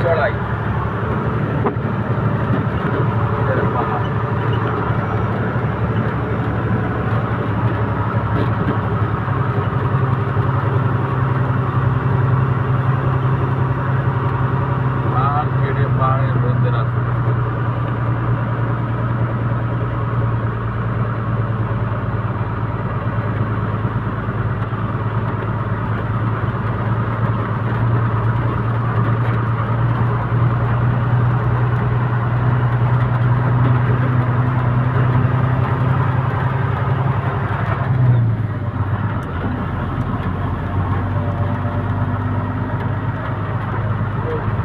চড়াই পাহাড় কেটে পাহাড়ের মধ্যে রাস্তা।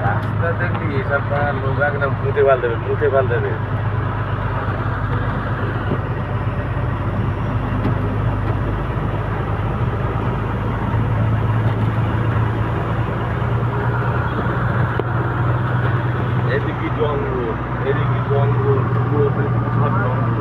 রাস্তা দেখলি এসব পাড়ার লোক একদম মুখে পাল দেবে। এদিকে জঙ্গল পুরো সব জঙ্গল।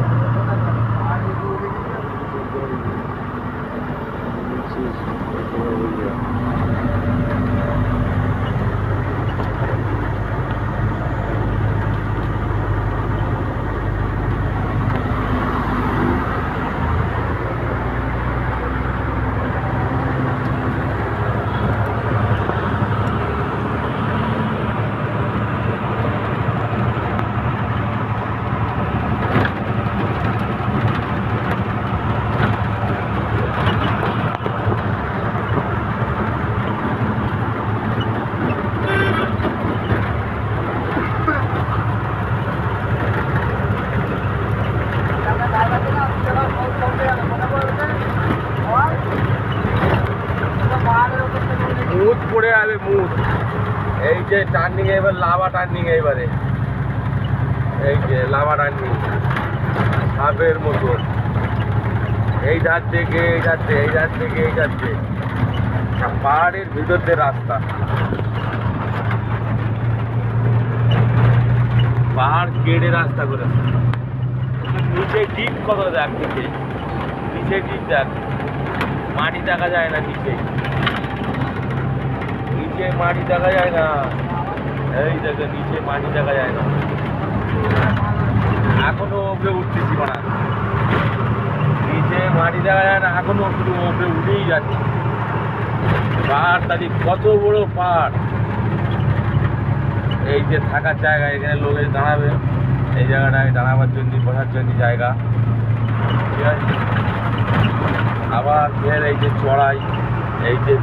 মুদ পড়ে যাবে মুদ। এই যে টার্নিং এবার লাভা টার্নিং, এইবারে এই যে লাভা টার্নিং সাপের মতো এই ধার থেকে এই যাচ্ছে পাহাড়ের ভিতর দিয়ে রাস্তা। পাহাড় কেটে রাস্তা করে নিচে ডিপ কত দেখ, নিচে ডিপ দেখ, মাটি দেখা যায় না নিচে মাটি দেখা যায় না। এই দেখে নিচে মাটি দেখা যায় না। এখনো ওপরে উঠতেছি না, নিচে মাটি দেখা যায় না, এখনো শুধু ওপরে উঠেই যাচ্ছে। পাহাড় তালি কত বড় পাহাড়। এই যে থাকার জায়গা, এখানে লোকে দাঁড়াবে, এই জায়গাটায় দাঁড়াবার জন্য বসার জন্য জায়গা, ঠিক আছে। আবার ফের এই যে চড়াই, এই যে